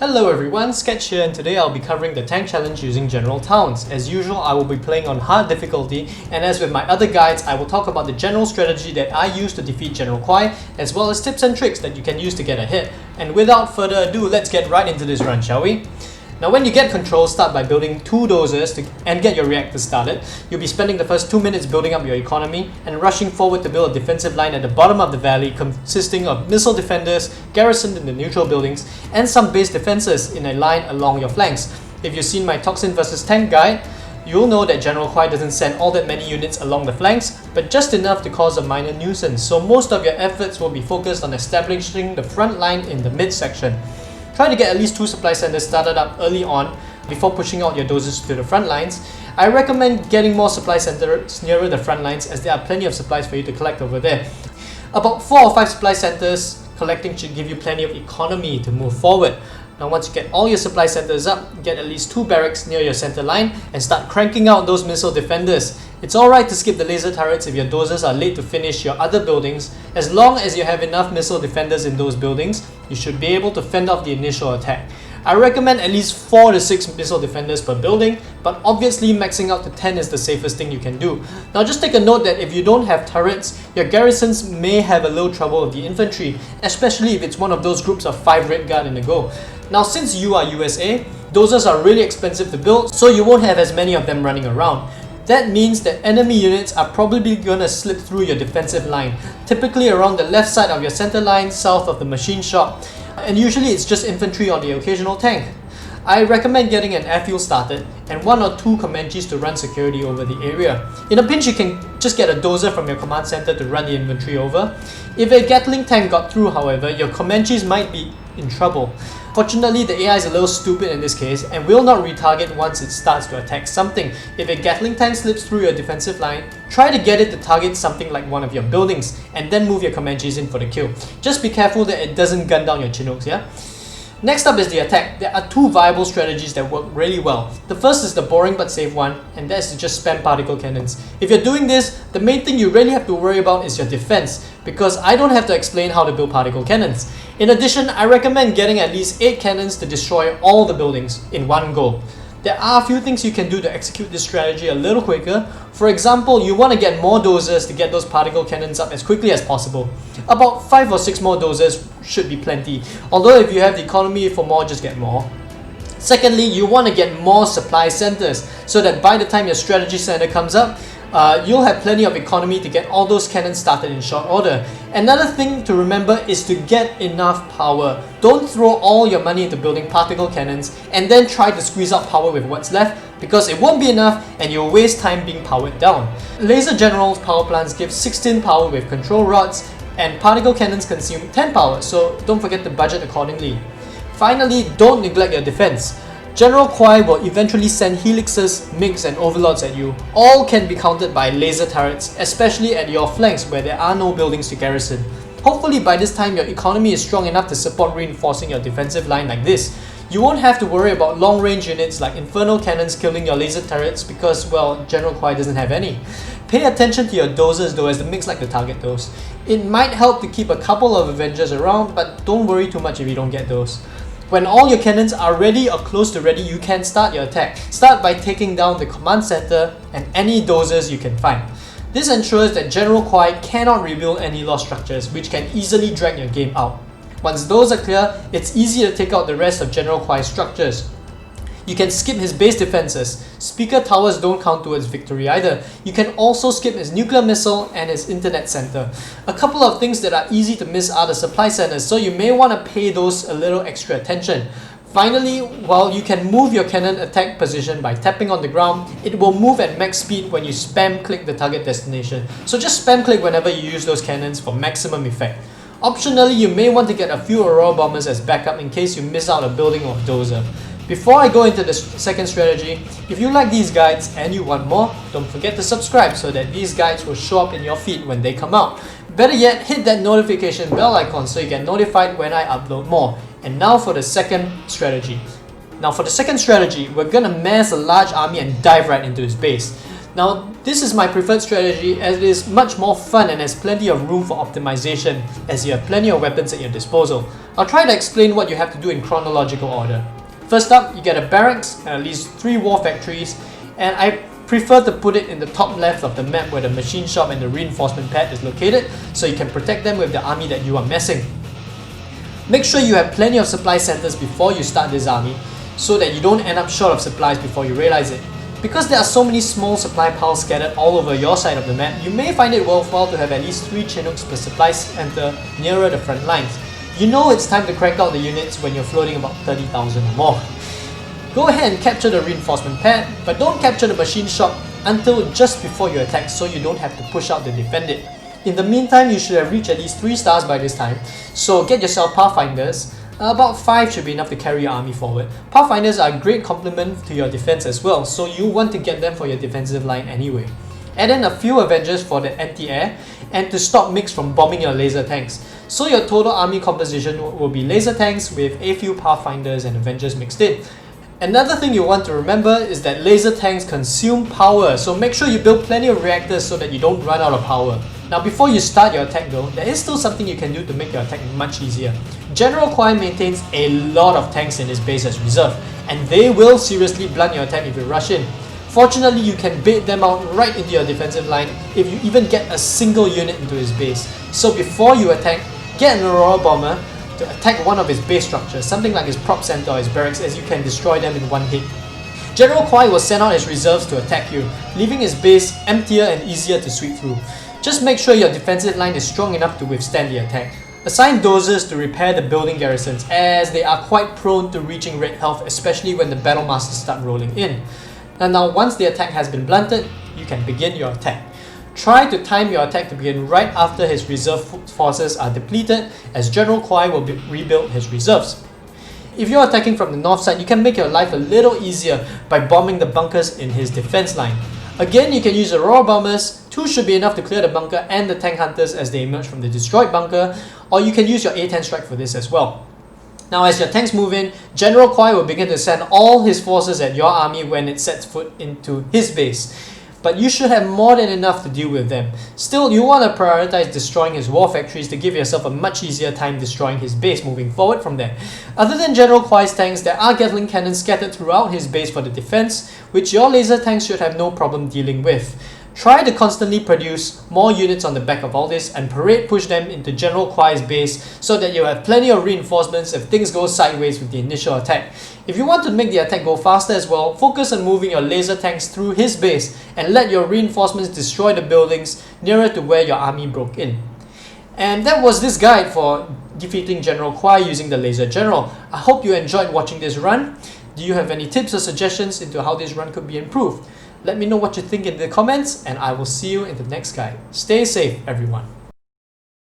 Hello everyone, Sketch here, and today I'll be covering the tank challenge using general towns. As usual, I will be playing on hard difficulty, and as with my other guides, I will talk about the general strategy that I use to defeat General Kwai, as well as tips and tricks that you can use to get ahead. And without further ado, let's get right into this run, shall we? Now when you get control, start by building 2 dozers and get your reactors started. You'll be spending the first 2 minutes building up your economy and rushing forward to build a defensive line at the bottom of the valley consisting of missile defenders garrisoned in the neutral buildings and some base defenses in a line along your flanks. If you've seen my Toxin vs Tank guide, you'll know that General Kwai doesn't send all that many units along the flanks, but just enough to cause a minor nuisance, so most of your efforts will be focused on establishing the front line in the midsection. Try to get at least 2 supply centers started up early on before pushing out your dozers to the front lines. I recommend getting more supply centers nearer the front lines as there are plenty of supplies for you to collect over there. About 4 or 5 supply centers collecting should give you plenty of economy to move forward. Now once you get all your supply centers up, get at least 2 barracks near your center line and start cranking out those missile defenders. It's alright to skip the laser turrets if your dozers are late to finish your other buildings. As long as you have enough missile defenders in those buildings, you should be able to fend off the initial attack. I recommend at least 4 to 6 missile defenders per building, but obviously maxing out to 10 is the safest thing you can do. Now just take a note that if you don't have turrets, your garrisons may have a little trouble with the infantry, especially if it's one of those groups of 5 red guard in a go. Now since you are USA, dozers are really expensive to build, so you won't have as many of them running around. That means that enemy units are probably gonna slip through your defensive line, typically around the left side of your center line, south of the machine shop, and usually it's just infantry or the occasional tank. I recommend getting an airfield started and 1 or 2 Comanches to run security over the area. In a pinch, you can just get a dozer from your command center to run the infantry over. If a Gatling tank got through, however, your Comanches might be in trouble. Fortunately, the AI is a little stupid in this case and will not retarget once it starts to attack something. If a Gatling tank slips through your defensive line, try to get it to target something like one of your buildings and then move your Comanches in for the kill. Just be careful that it doesn't gun down your Chinooks, yeah? Next up is the attack. There are 2 viable strategies that work really well. The first is the boring but safe one, and that's to just spam particle cannons. If you're doing this, the main thing you really have to worry about is your defense, because I don't have to explain how to build particle cannons. In addition, I recommend getting at least 8 cannons to destroy all the buildings in one go. There are a few things you can do to execute this strategy a little quicker. For example, you want to get more dozers to get those particle cannons up as quickly as possible. About 5 or 6 more dozers should be plenty, although if you have the economy for more, just get more. Secondly, you want to get more supply centers so that by the time your strategy center comes up, you'll have plenty of economy to get all those cannons started in short order. Another thing to remember is to get enough power. Don't throw all your money into building particle cannons and then try to squeeze out power with what's left, because it won't be enough and you'll waste time being powered down. Laser General's power plants give 16 power with control rods, and particle cannons consume 10 power, so don't forget to budget accordingly. Finally, don't neglect your defense. General Kwai will eventually send helixes, MiGs and overlords at you. All can be countered by laser turrets, especially at your flanks where there are no buildings to garrison. Hopefully by this time your economy is strong enough to support reinforcing your defensive line like this. You won't have to worry about long range units like infernal cannons killing your laser turrets because, well, General Kwai doesn't have any. Pay attention to your dozers though, as the MiGs like to target those. It might help to keep a couple of Avengers around, but don't worry too much if you don't get those. When all your cannons are ready or close to ready, you can start your attack. Start by taking down the command center and any dozers you can find. This ensures that General Kwai cannot rebuild any lost structures, which can easily drag your game out. Once those are clear, it's easy to take out the rest of General Kwai's structures. You can skip his base defenses. Speaker towers don't count towards victory either. You can also skip his nuclear missile and his internet center. A couple of things that are easy to miss are the supply centers, so you may want to pay those a little extra attention. Finally, while you can move your cannon attack position by tapping on the ground, it will move at max speed when you spam click the target destination. So just spam click whenever you use those cannons for maximum effect. Optionally, you may want to get a few Aurora bombers as backup in case you miss out a building or dozer. Before I go into the second strategy, if you like these guides and you want more, don't forget to subscribe so that these guides will show up in your feed when they come out. Better yet, hit that notification bell icon so you get notified when I upload more. And now for the second strategy. We're gonna mass a large army and dive right into his base. Now, this is my preferred strategy as it is much more fun and has plenty of room for optimization as you have plenty of weapons at your disposal. I'll try to explain what you have to do in chronological order. First up, you get a barracks and at least 3 war factories, and I prefer to put it in the top left of the map where the machine shop and the reinforcement pad is located, so you can protect them with the army that you are massing. Make sure you have plenty of supply centers before you start this army, so that you don't end up short of supplies before you realize it. Because there are so many small supply piles scattered all over your side of the map, you may find it worthwhile to have at least 3 Chinooks per supply center nearer the front lines. You know it's time to crank out the units when you're floating about 30,000 or more. Go ahead and capture the reinforcement pad, but don't capture the machine shop until just before you attack so you don't have to push out to defend it. In the meantime, you should have reached at least 3 stars by this time, so get yourself Pathfinders. About 5 should be enough to carry your army forward. Pathfinders are a great complement to your defense as well, so you want to get them for your defensive line anyway. Add in a few Avengers for the anti-air and to stop mix from bombing your laser tanks. So your total army composition will be laser tanks with a few Pathfinders and Avengers mixed in. Another thing you want to remember is that laser tanks consume power, so make sure you build plenty of reactors so that you don't run out of power. Now before you start your attack though, there is still something you can do to make your attack much easier. General Kwai maintains a lot of tanks in his base as reserve, and they will seriously blunt your attack if you rush in. Fortunately, you can bait them out right into your defensive line if you even get a single unit into his base. So before you attack, get an Aurora Bomber to attack one of his base structures, something like his prop center or his barracks, as you can destroy them in one hit. General Kwai will send out his reserves to attack you, leaving his base emptier and easier to sweep through. Just make sure your defensive line is strong enough to withstand the attack. Assign dozers to repair the building garrisons, as they are quite prone to reaching red health, especially when the battle masters start rolling in. And now once the attack has been blunted, you can begin your attack. Try to time your attack to begin right after his reserve forces are depleted, as General Kwai will rebuild his reserves. If you're attacking from the north side, you can make your life a little easier by bombing the bunkers in his defense line. Again, you can use Aurora Bombers, 2 should be enough to clear the bunker and the tank hunters as they emerge from the destroyed bunker, or you can use your A-10 strike for this as well. Now as your tanks move in, General Kwai will begin to send all his forces at your army when it sets foot into his base. But you should have more than enough to deal with them. Still, you want to prioritize destroying his war factories to give yourself a much easier time destroying his base moving forward from there. Other than General Kwai's tanks, there are Gatling cannons scattered throughout his base for the defense, which your laser tanks should have no problem dealing with. Try to constantly produce more units on the back of all this and parade push them into General Kwai's base so that you have plenty of reinforcements if things go sideways with the initial attack. If you want to make the attack go faster as well, focus on moving your laser tanks through his base and let your reinforcements destroy the buildings nearer to where your army broke in. And that was this guide for defeating General Kwai using the Laser General. I hope you enjoyed watching this run. Do you have any tips or suggestions into how this run could be improved? Let me know what you think in the comments, and I will see you in the next guide. Stay safe, everyone.